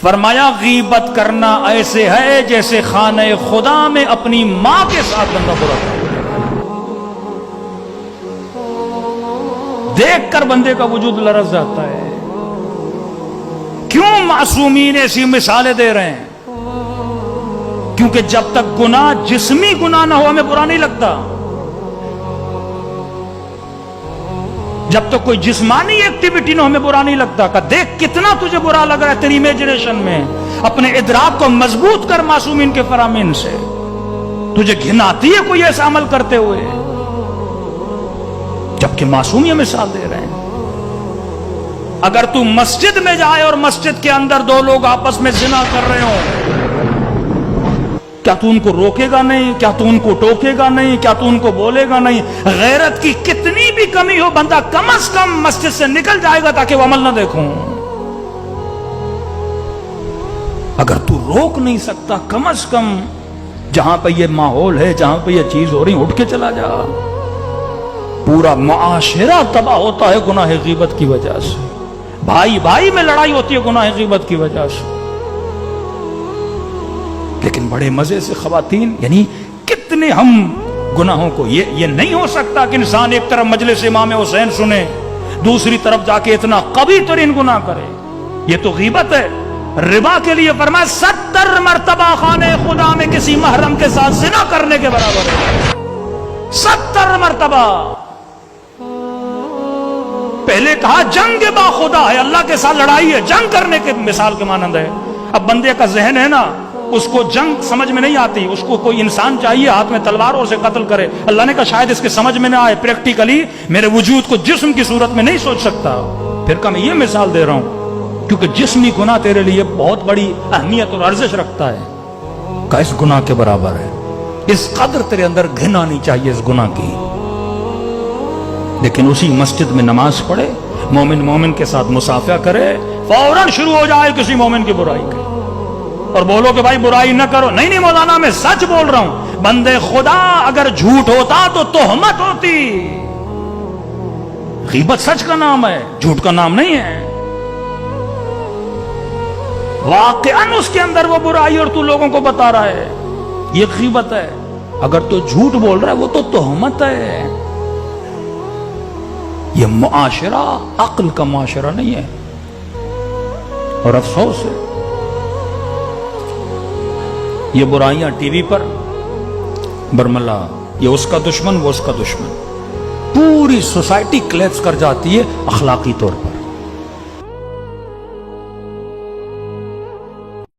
فرمایا غیبت کرنا ایسے ہے جیسے خانہ خدا میں اپنی ماں کے ساتھ بندہ برا کرتا، دیکھ کر بندے کا وجود لرز جاتا ہے۔ کیوں معصومین ایسی مثالیں دے رہے ہیں؟ کیونکہ جب تک گناہ جسمی گناہ نہ ہو ہمیں برا نہیں لگتا، جب تک کوئی جسمانی ایکٹیویٹی نہ ہو ہمیں برا نہیں لگتا۔ کہ دیکھ کتنا تجھے برا لگ رہا ہے تیری امیجنیشن میں، اپنے ادراک کو مضبوط کر معصومین کے فرامین سے۔ تجھے گھن آتی ہے کوئی ایسا عمل کرتے ہوئے، جبکہ معصوم یہ مثال دے رہے ہیں۔ اگر تو مسجد میں جائے اور مسجد کے اندر دو لوگ آپس میں زنا کر رہے ہوں، کیا تو ان کو روکے گا نہیں؟ کیا تو ان کو ٹوکے گا نہیں؟ کیا تو ان کو بولے گا نہیں؟ غیرت کی کتنی بھی کمی ہو، بندہ کم از کم مسجد سے نکل جائے گا تاکہ وہ عمل نہ دیکھوں۔ اگر تو روک نہیں سکتا، کم از کم جہاں پہ یہ ماحول ہے، جہاں پہ یہ چیز ہو رہی، اٹھ کے چلا جا۔ پورا معاشرہ تباہ ہوتا ہے گناہ غیبت کی وجہ سے، بھائی بھائی میں لڑائی ہوتی ہے گناہ غیبت کی وجہ سے۔ لیکن بڑے مزے سے خواتین، یعنی کتنے ہم گناہوں کو، یہ نہیں ہو سکتا کہ انسان ایک طرف مجلس امام حسین سنے، دوسری طرف جا کے اتنا قوی ترین گناہ کرے، یہ تو غیبت ہے۔ ربا کے لیے فرمایا 70 مرتبہ خانہ خدا میں کسی محرم کے ساتھ زنا کرنے کے برابر ہے، 70 مرتبہ۔ پہلے کہا جنگ با خدا ہے، اللہ کے ساتھ لڑائی ہے، جنگ کرنے کے مثال کے مانند ہے۔ اب بندے کا ذہن ہے نا، اس کو جنگ سمجھ میں نہیں آتی، اس کو کوئی انسان چاہیے ہاتھ میں تلوار اور سے قتل کرے۔ اللہ نے کہا شاید اس کے سمجھ میں نہ آئے، پریکٹیکلی میرے وجود کو جسم کی صورت میں نہیں سوچ سکتا۔ پھر کہ میں یہ مثال دے رہا ہوں کیونکہ جسمی گناہ تیرے لیے بہت بڑی اہمیت اور ارزش رکھتا ہے، کہ اس گناہ کے برابر ہے، اس قدر تیرے اندر گھن آنی چاہیے اس گناہ کی۔ لیکن اسی مسجد میں نماز پڑھے، مومن مومن کے ساتھ مصافحہ کرے، فوراً شروع ہو جائے کسی مومن کی برائی کے، اور بولو کہ بھائی برائی نہ کرو۔ نہیں مولانا میں سچ بول رہا ہوں، بندے خدا اگر جھوٹ ہوتا تو تہمت ہوتی۔ غیبت سچ کا نام ہے، جھوٹ کا نام نہیں ہے۔ واقعاً اس کے اندر وہ برائی اور تو لوگوں کو بتا رہا ہے، یہ غیبت ہے۔ اگر تو جھوٹ بول رہا ہے وہ تو تہمت ہے۔ یہ معاشرہ عقل کا معاشرہ نہیں ہے، اور افسوس ہے یہ برائیاں ٹی وی پر برملا، یہ اس کا دشمن وہ اس کا دشمن، پوری سوسائٹی کلیپس کر جاتی ہے اخلاقی طور پر۔